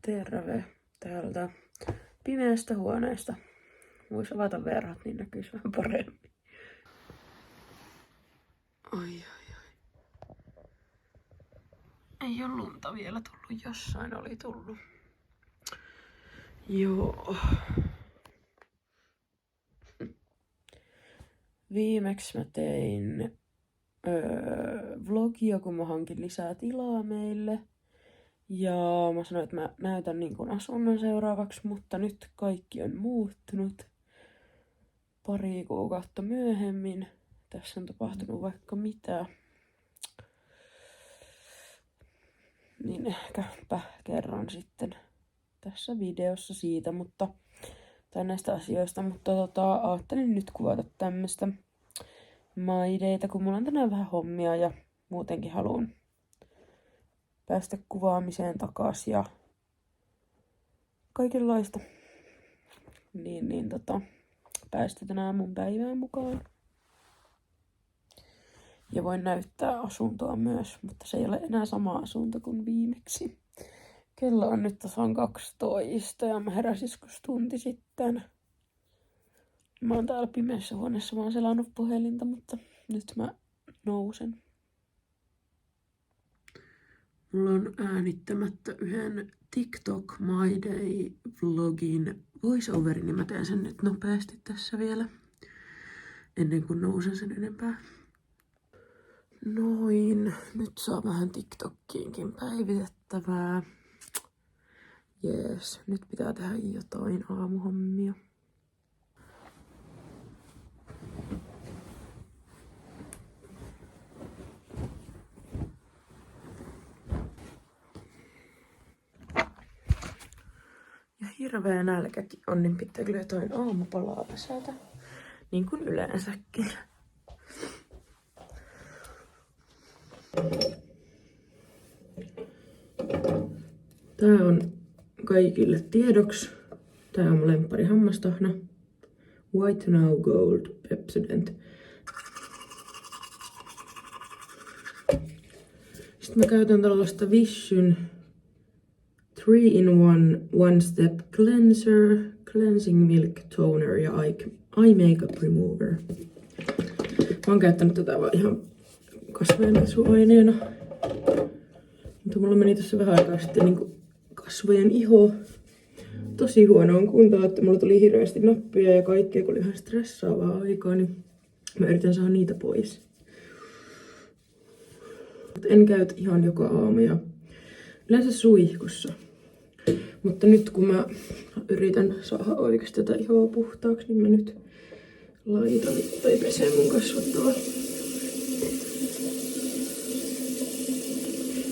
Terve täältä pimeästä huoneesta. Voisi avata verhot, niin näkyisi vähän paremmin. Ai. Ei ole lunta vielä tullut, jossain oli tullut. Joo. Viimeksi mä tein vlogia, kun mä hankin lisää tilaa meille. Ja mä sanoin, että mä näytän niin kuin asunnon seuraavaksi, mutta nyt kaikki on muuttunut. Pari kuukautta myöhemmin. Tässä on tapahtunut vaikka mitä. Niin ehkäpä kerron sitten tässä videossa siitä, tai näistä asioista, mutta ajattelin nyt kuvata tämmöstä maideita, kun mulla on tänään vähän hommia ja muutenkin haluan päästä kuvaamiseen takaisin ja kaikenlaista. Niin päästä tänään mun päivään mukaan. Ja voin näyttää asuntoa myös, mutta se ei ole enää sama asunto kuin viimeksi. Kello on nyt tasan 12 ja mä heräsin joskus tunti sitten. Mä oon täällä pimeässä huoneessa, mä oon selannut puhelinta, mutta nyt mä nousen. Mulla on äänittämättä yhden TikTok My Day vlogin voiceoverin, niin mä teen sen nyt nopeasti tässä vielä, ennen kuin nousen sen enempää. Noin, nyt saa vähän TikTokkiinkin päivitettävää. Jees, nyt pitää tehdä jotain aamuhommia. Ja hirveä nälkäkin on, niin pitää kyllä jotain aamupalaa pesätä. Niin kuin yleensäkin. Tää on kaikille tiedoksi. Tää on mun lemppari hammastahna. White Now Gold Pepsodent. Sitten mä käytän tällaista Vishyn 3-in-1 One Step Cleanser, Cleansing Milk Toner ja Eye Makeup Remover. Mä oon käyttänyt tätä vaan ihan kasvojen pesuaineena. Mutta mulla meni tässä vähän aikaa sitten niin kasvojen iho tosi huonoon kuntoon, että mulla tuli hirveästi nappia ja kaikkea, kun oli ihan stressaavaa aikaa, niin mä yritän saada niitä pois. Mutta en käytä ihan joka aamu ja yleensä suihkussa. Mutta nyt kun mä yritän saada oikeasti tätä ihoa puhtaaksi, niin mä nyt laitan tai pesen mun kasvot tuolla.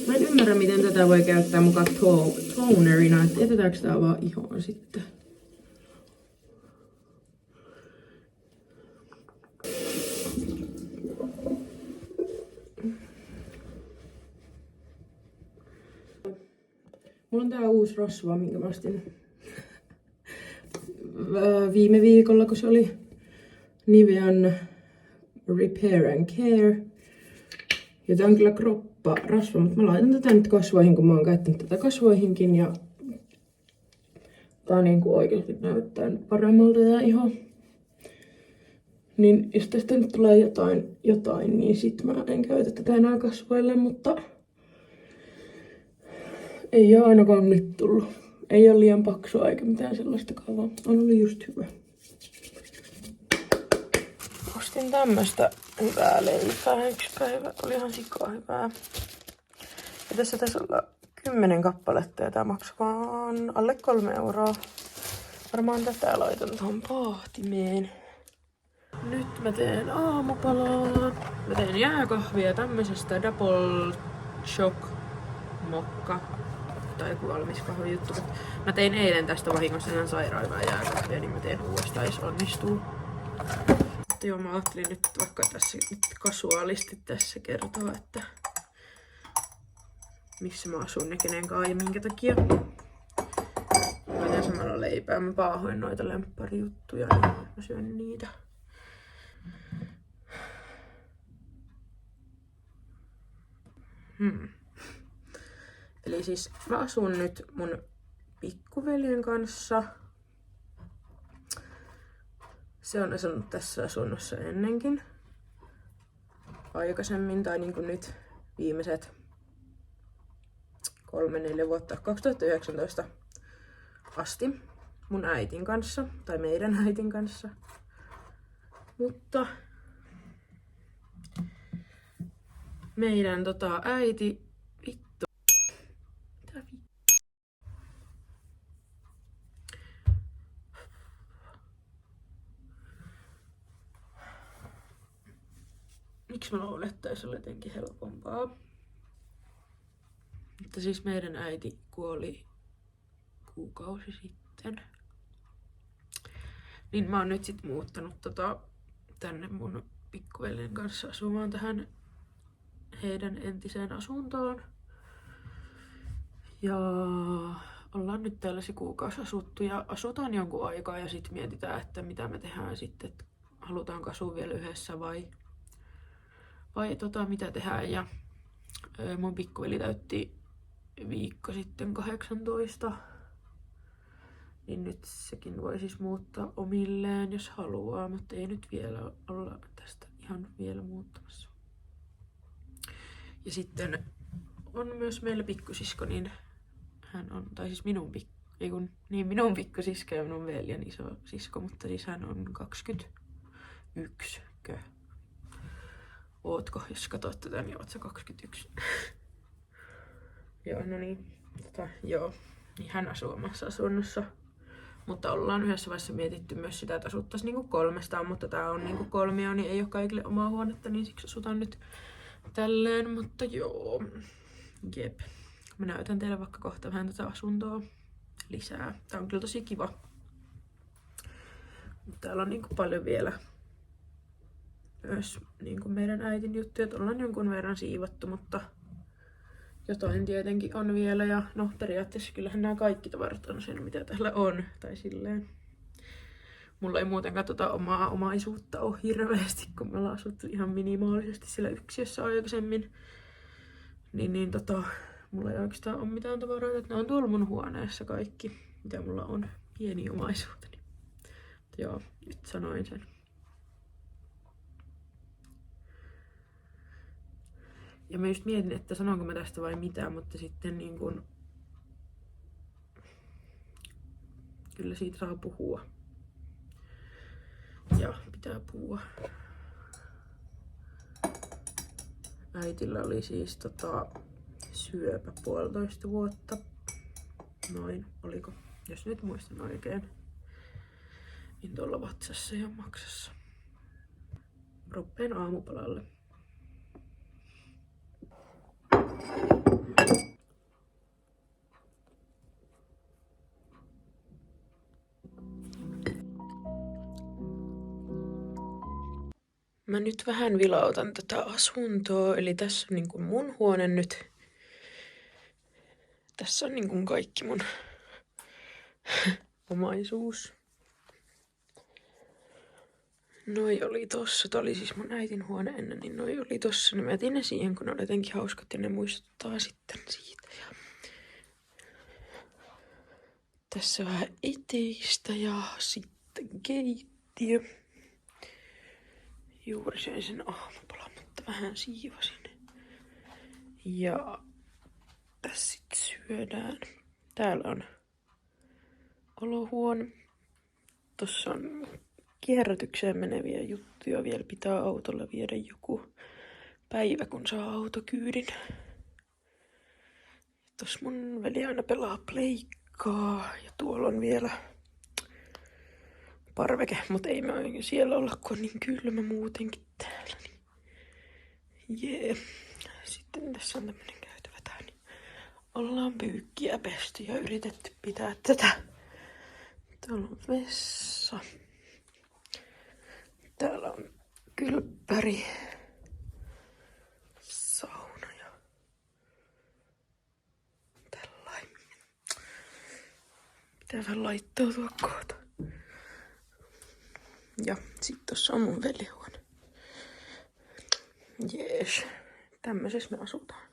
Mä en ymmärrä, miten tätä voi käyttää mukaan tonerina, että jätetäänkö tää vaan ihoon sitten. Mulla on tää uusi rasva, minkä mä ostin viime viikolla, kun se oli Nivean Repair and Care. Ja tää on kyllä kropparasva, mutta mä laitan tätä nyt kasvoihin, kun mä oon käyttänyt tätä kasvoihinkin. Ja tää niinku oikeesti näyttää nyt paremmalta tää iho. Niin jos tästä nyt tulee jotain, niin sit mä en käytä tätä enää kasvoille, mutta ei oo ainakaan nyt tullut. Ei oo liian paksua eikä mitään sellaistakaan, vaan on ollut just hyvä. Ostin tämmöstä hyvää leipää yksi päivä. Oli ihan sikaa hyvää. Ja tässä taisi olla 10 kappaletta ja tää maksaa vaan alle 3 €. Varmaan tätä laitan tuohon paahtimeen. Nyt mä teen aamupalaa. Mä teen jääkahvia tämmöisestä Double Shock Mokka. Tai joku valmis kahvijuttu. Mä tein eilen tästä vahingossa ihan sairaan hyvää jääkahvia, niin mä teen uudestaan, jos onnistuu. Mutta joo, mä ajattelin nyt vaikka tässä kasuaalisti tässä kertoa, että missä mä asun ja kenen kanssa ja minkä takia. Mä teen samalla leipää. Mä paahoin noita lempparijuttuja, niin mä syön niitä. Eli siis mä asun nyt mun pikkuveljen kanssa. Se on asunut tässä asunnossa ennenkin. Aikaisemmin, tai niin kuin nyt viimeiset 3-4 vuotta, 2019 asti mun äitin kanssa, tai meidän äitin kanssa. Mutta meidän äiti, vittu. Mitä vittu? Miksi mä luulen, että olisi ollut jotenkin helpompaa? Mutta siis meidän äiti kuoli kuukausi sitten. Niin mä oon nyt sit muuttanut tänne mun pikkuveljen kanssa asumaan tähän heidän entiseen asuntoon. Ja ollaan nyt täällä se kuukausi asuttu ja asutaan jonkun aikaa ja sit mietitään, että mitä me tehdään sitten, että halutaanko asua vielä yhdessä vai mitä tehdään. Ja mun pikkuveli täytti viikko sitten 18. Niin nyt sekin voi siis muuttaa omilleen, jos haluaa, mutta ei nyt vielä olla tästä ihan vielä muuttamassa. Ja sitten on myös meillä pikkusisko, niin hän on, tai siis minun pikkusisko ja minun veljen iso sisko, mutta siis hän on 21. Ootko? Jos katsot tätä, niin oot sä 21. Joo, no niin. Joo. Niin hän asuu omassa asunnossa. Mutta ollaan yhdessä vaiheessa mietitty myös sitä, että asuttaisiin niinku 3, mutta tää on niinku 3, niin ei ole kaikille omaa huonetta, niin siksi asutaan nyt tälleen. Mutta joo, jep. Mä näytän teille vaikka kohta vähän tätä asuntoa lisää. Tää on kyllä tosi kiva. Täällä on niinku paljon vielä myös niinku meidän äitin juttuja, että ollaan jonkun verran siivottu, mutta jotain tietenkin on vielä. Ja no periaatteessa kyllähän nämä kaikki tavarat on sen, mitä täällä on. Tai silleen. Mulla ei muutenkaan omaa omaisuutta ole hirveästi, kun me ollaan asuttu ihan minimaalisesti siellä yksiössä aikaisemmin. Mulla ei oikeastaan ole mitään tavaroita. Että ne on tuolla mun huoneessa kaikki, mitä mulla on. Pieni omaisuuteni. Mutta joo, nyt sanoin sen. Ja mä just mietin, että sanonko mä tästä vai mitään, mutta sitten niin kun kyllä siitä saa puhua. Ja pitää puhua. Äitillä oli siis syöpä 1,5 vuotta. Noin, oliko? Jos nyt muistan oikein. Niin tuolla vatsassa ja maksassa. Ruppeen aamupalalle. Mä nyt vähän vilautan tätä asuntoa, eli tässä on niin kuin mun huone nyt. Tässä on niin kuin kaikki mun omaisuus. Noi oli tossa, tää oli siis mun äitin huone ennen, niin noi oli tossa. Niin mä jätin ne siihen, kun ne oli jotenkin hauskat ja ne muistuttaa sitten siitä. Ja tässä vähän eteistä ja sitten keittiö. Juuri söin sen aamupalan, mutta vähän siivosin. Ja tässä sit syödään. Täällä on olohuone. Tossa on kierrätykseen meneviä juttuja. Vielä pitää autolla viedä joku päivä, kun saa autokyydin. Tossa mun veli aina pelaa pleikkaa. Ja tuolla on vielä parveke, mutta ei me oikein siellä olla, kun on niin kylmä muutenkin täällä. Jee. Sitten tässä on tämmönen käytävä tää, niin ollaan pyykkiä pesty ja yritetty pitää tätä. Täällä on vessa. Täällä on kylppäri. Sauna ja tällainen. Pitää vähän laittautua kohta. Ja sit tossa on mun veljehuone. Jees. Tämmöisessä me asutaan.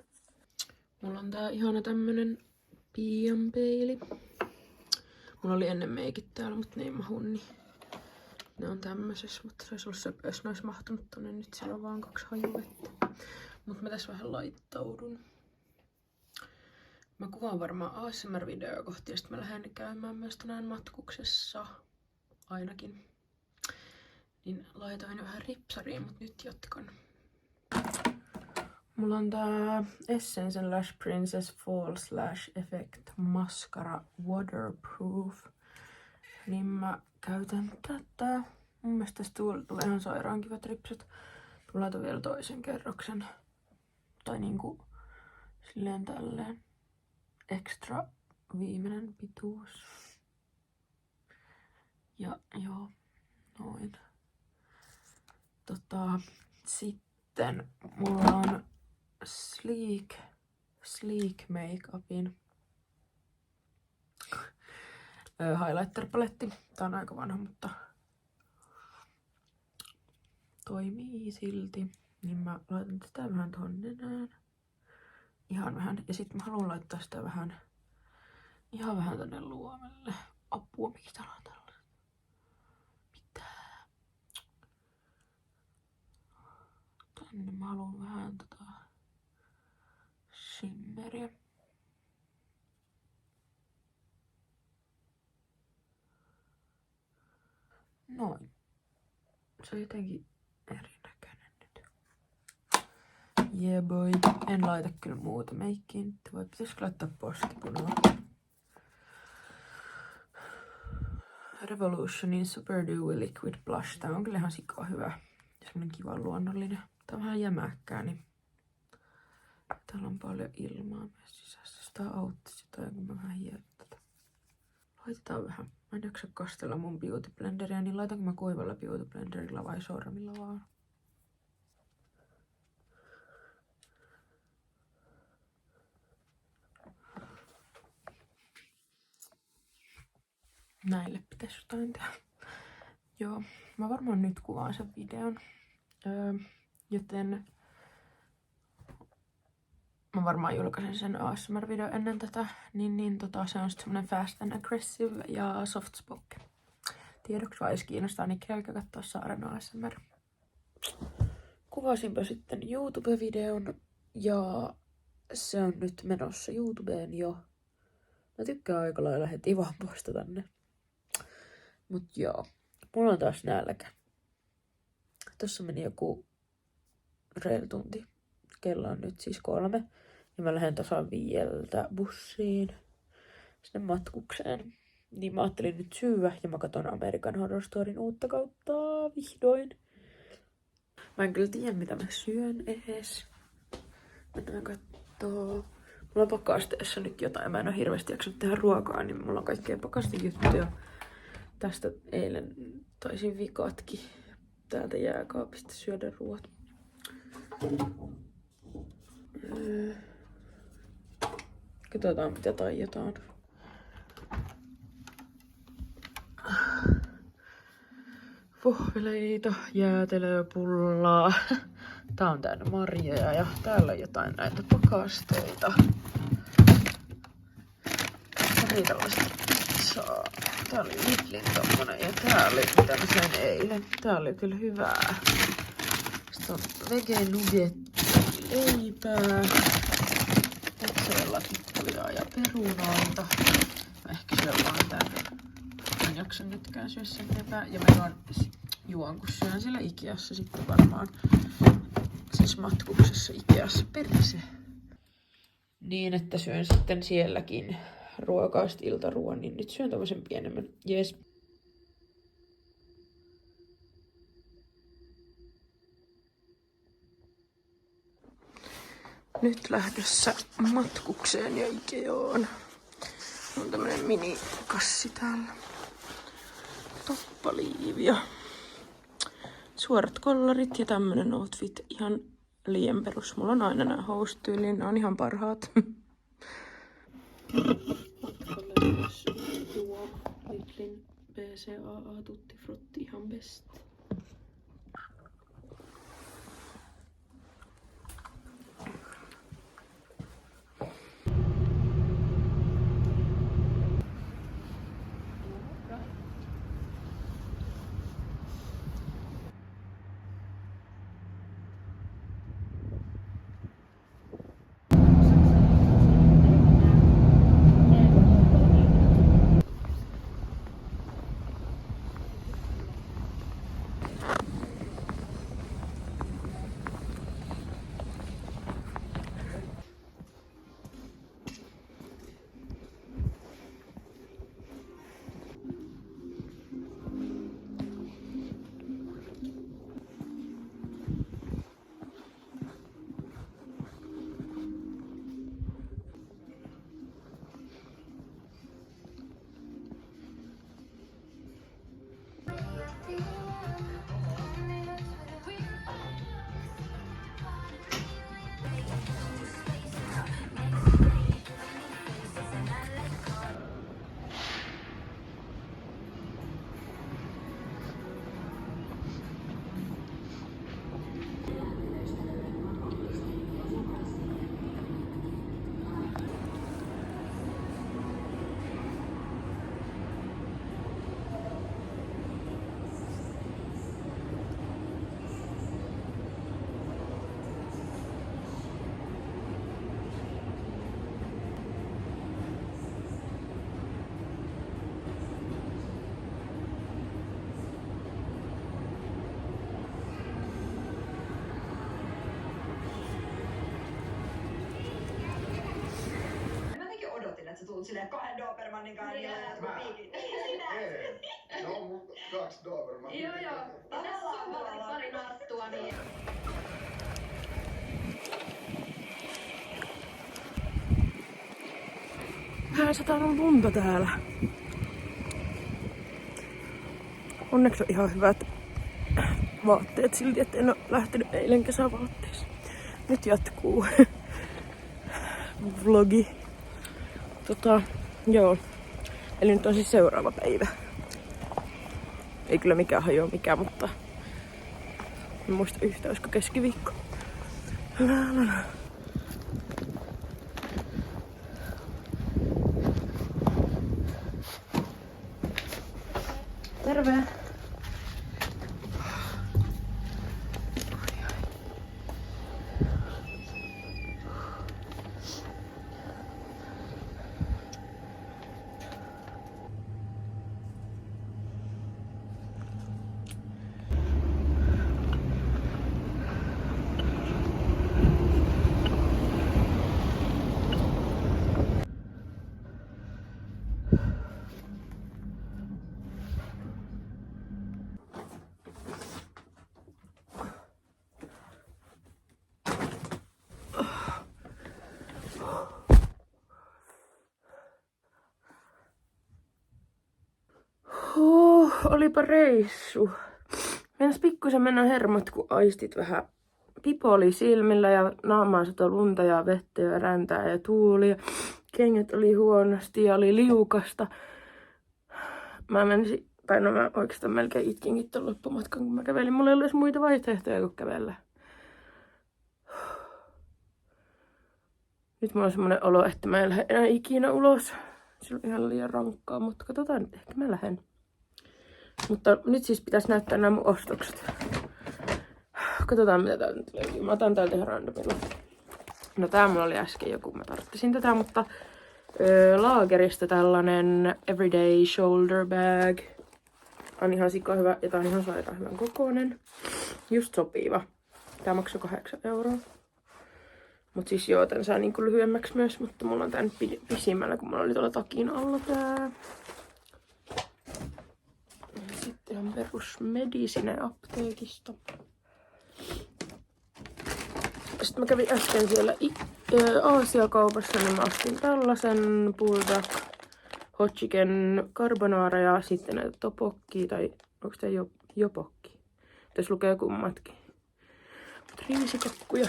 Mulla on tää ihana tämmönen piianpeili. Mulla oli ennen meikit täällä, mutta ne ei mahu, niin ne on tämmöisessä. Mutta se olisi ollut söpö, jos ne olisi mahtunut tonne. Nyt siellä on vaan 2 hajuvettä. Mutta mä tässä vähän laittaudun. Mä kuvaan varmaan ASMR-videoa kohti ja sitten mä lähden käymään myös tänään matkuksessa. Ainakin. Niin laitoin jo vähän ripsariin, mutta nyt jatkan. Mulla on tää Essence Lash Princess False Lash Effect Mascara Waterproof. Niin mä käytän tätä. Mun mielestä tästä tulee ihan sairaan kivat ripset. Mä laitan vielä toisen kerroksen. Tai niinku silleen tälleen. Extra viimeinen pituus. Ja joo, noin. Sitten mulla on Sleek Makeupin highlighter-paletti. Tää on aika vanha, mutta toimii silti. Niin mä laitan tätä vähän tuohon nenään. Ihan vähän. Ja sit mä haluan laittaa sitä vähän, ihan vähän tonne luomelle. Apua, mikä täällä on tällainen? Mitä? Tänne mä haluan vähän shimmeria. Noin. Se on jotenkin erinäköinen nyt. Yeah boy. En laita kyllä muuta meikkiin. Vai pitäisikö laittaa postipunaa? Revolutionin Super Dewy Liquid Blush. Tää on kyllä ihan sikaa hyvä. Sellainen kiva luonnollinen. Tää on vähän jämäkkää, niin täällä on paljon ilmaa myös sisässä. Sitä autti sitä, kun mä vähän hieron tätä. Laitetaan vähän. Mä en jaksa kastella mun beauty blenderia, niin laitanko mä kuivalla beauty blenderilla vai sormilla vaan? Näille pitäisi jotain tehdä. Joo, mä varmaan nyt kuvaan sen videon. Joten mä varmaan julkaisen sen ASMR-video ennen tätä. Se on sitten semmonen fast and aggressive ja soft spoken. Tiedoksi vaan, jos kiinnostaa, niin käykää katsoa Saaren ASMR. Kuvasinpä sitten YouTube-videon ja se on nyt menossa YouTubeen jo. Mä tykkään aika lailla heti vaan postata ne. Mut joo, mulla on taas nälkä. Tossa meni joku reilu tunti. Kello on nyt siis 3. Ja mä lähden tasan 5 bussiin sinne matkukseen. Niin mä ajattelin nyt syödä ja mä katon American Horror Storyn uutta kautta vihdoin. Mä en kyllä tiedä mitä mä syön edes. Mennään kattoo. Mulla on pakasteessa nyt jotain. Mä en oo hirveästi jaksanut tehdä ruokaa, niin mulla on kaikkea pakastejuttuja. Tästä eilen taisin vikatkin täältä jääkaapista syödä ruoat. Katsotaan mitä taiataan. Vohveleita, jäätelöpullaa. Tää on täynnä marjoja ja täällä on jotain näitä pakasteita. Pari tällaista pizzaa. Tää oli Lidlin tommonen ja tää oli mitä mä sain eilen. Tää oli kyllä hyvää. Sitten on vege nugetti leipää. Mozzarella-kippuja ja perunoita. Mä ehkä syön vaan tän. Mä en jaksa nytkään syö sen enempää. Ja mä juon kun syön siellä Ikeassa sitten varmaan. Siis matkuksessa Ikeassa perse. Niin, että syön sitten sielläkin ruokaa, sit iltaruoan, niin nyt syön tommosen pienemmän. Jees. Nyt lähdössä matkukseen ja Ikeaan. On tämmönen minikassi täällä. Toppaliivi ja suorat kollarit ja tämmönen outfit. Ihan liian perus. Mulla on aina nää housutyyliin. Nää on ihan parhaat. Matkalle myös tuo Lidlin BCAA Tutti Frutti ihan best. tuut silleen 2 Dobermannin kanssa, niin on jotkut piikit. Ei. No, mutta 2 Dobermannia. Joo. Ja tässä sympaati pari narttua, niin... Vähän sataa lunta täällä. Onneksi on ihan hyvät vaatteet silti, että en ole lähtenyt eilen kesävaatteissa. Nyt jatkuu vlogi. Joo. Eli nyt on siis seuraava päivä. Ei kyllä mikään hajoa mikään, mutta en muista yhtä, olisiko keskiviikko. Terve! Olipa reissu. Meinas pikkusen mennä hermot, kun aistit vähän pipoli silmillä ja naamaan satoi lunta ja vettä ja räntää ja tuuli. Ja kengät oli huonosti ja oli liukasta. Mä menisin, tai no mä oikeastaan melkein itkinkin ton loppumatkan, kun mä kävelin. Mulla ei ollut edes muita vaihtoehtoja kuin kävellä. Nyt mulla on semmonen olo, että mä en lähde enää ikinä ulos. Se on ihan liian rankkaa, mutta katsotaan nyt, ehkä mä lähden. Mutta nyt siis pitäisi näyttää nämä mun ostokset. Katsotaan mitä täältä nyt löytyy. Mä otan täältä ihan randomilla. No tää mulla oli äsken joku, mä tarvitsin tätä, mutta Laagerista tällainen everyday shoulder bag. On ihan sika hyvä ja tää on ihan sairaan hyvän kokoinen. Just sopiva. Tää maksoi 8 €. Mut siis joo, tän saa niinku lyhyemmäksi myös, mutta mulla on tän pisimmällä, kun mulla oli tuolla takin alla tää. Sitten on perus Medicine apteekista. Sitten mä kävin äsken siellä Aasia-kaupassa, niin mä ostin tällaisen Bulldog Hot Chicken Carbonara ja sitten näitä topokkia, tai onko tää jopokki? Tässä lukee kummatkin. Riisikakkuja.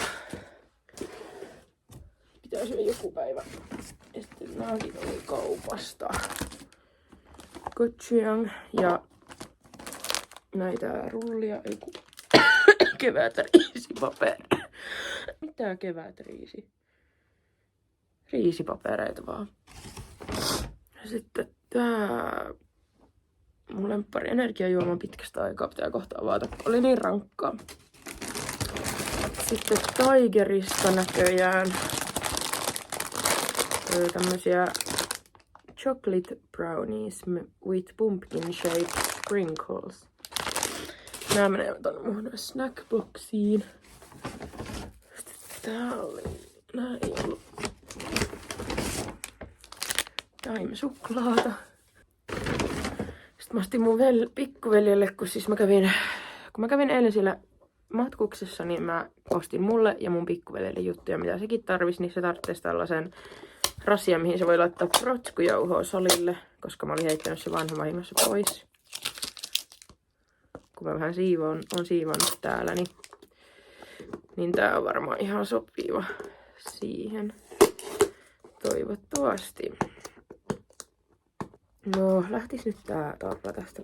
Pitää syödä joku päivä. Ja sitten nääkin oli kaupasta. Gochujang ja näitä rullia, ei ku... kevätriisipaperi. Mitä kevätriisi? Riisipapereita vaan. Ja sitten tää mun lemppari energiajuoma pitkästä aikaa pitää kohta avata, kun oli niin rankkaa. Sitten Tigerista näköjään tämmösiä chocolate brownies with pumpkin shaped sprinkles. Nää menee tonne mun snackboxiin. Sitten tää oli... Nää ei ollut... Daim-suklaata. Sitten mä ostin mun pikkuveljelle, kun siis mä kävin eilen siellä matkuksessa, niin mä ostin mulle ja mun pikkuveljelle juttuja, mitä sekin tarvisi, niin se tarvitsisi tällaisen rasian, mihin se voi laittaa protskujauhoa salille, koska mä olin heittänyt se vanha vahingossa pois. Kun mä vähän on siivonnut täällä, niin tää on varmaan ihan sopiva siihen. Toivottavasti. No, lähtis nyt tää taappa tästä.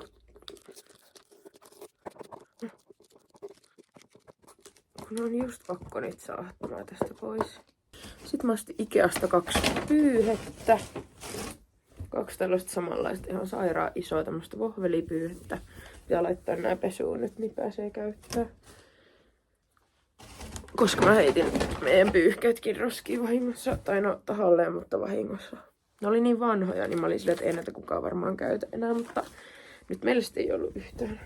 Kun on just pakko nyt saada tästä pois. Sitten mä ostin Ikeasta 2 pyyhettä. 2 tällaista samanlaista ihan sairaan isoa tämmöstä vohvelipyyhettä. Pitää laittaa nää pesuun nyt, niin pääsee käyttämään. Koska mä heitin meidän pyyhkeetkin roskiin vahingossa. Tai no tahalleen, mutta vahingossa. Ne oli niin vanhoja, niin mä olin silleen, että ei näitä kukaan varmaan käytä enää. Mutta nyt meillä sitten ei ollut yhtään.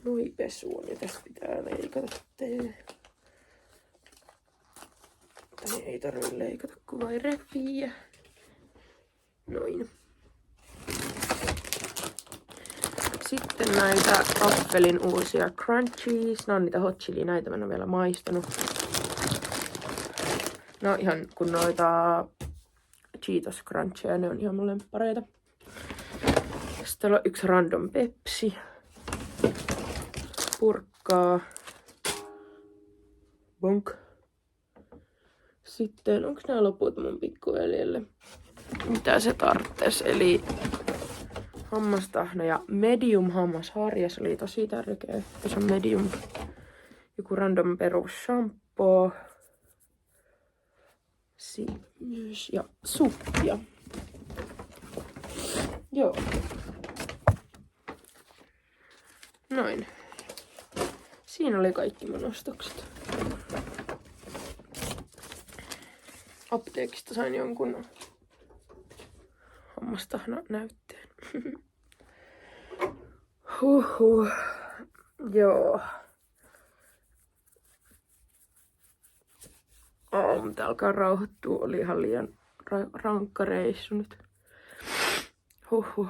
Noi pesuun, ja tästä pitää leikata tee. Tai ei tarvitse leikata, kun vai repiä. Noin. Sitten näitä Affelin uusia crunchies. Nää on niitä hot chili, näitä mä en ole vielä maistanut. No ihan kun noita Cheetos cruncheja, ne on ihan mun lemppareita. Sitten täällä on yksi random Pepsi. Purkkaa. Bonk. Sitten onks nää loput mun pikkuveljelle? Mitä se tarttis? Eli hammastahna ja medium hammasharja. Se oli tosi tärkeä. Tässä on medium. Joku random perus shampoo. Myös ja suppia. Joo. Noin. Siinä oli kaikki mun ostokset. Apteekista sain jonkun hammastahna näytteen. Huhhuh. Joo. Mutta alkaa rauhoittua. Oli ihan liian rankka reissu nyt. Huhhuh.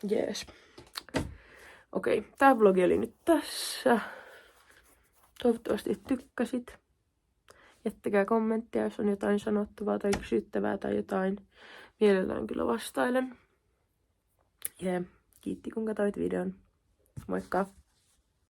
Jees. Okei, tää vlogi oli nyt tässä. Toivottavasti tykkäsit. Jättäkää kommenttia, jos on jotain sanottavaa tai kysyttävää tai jotain. Mielellään kyllä vastailen. Ja kiitti kun katsoit videon. Moikka!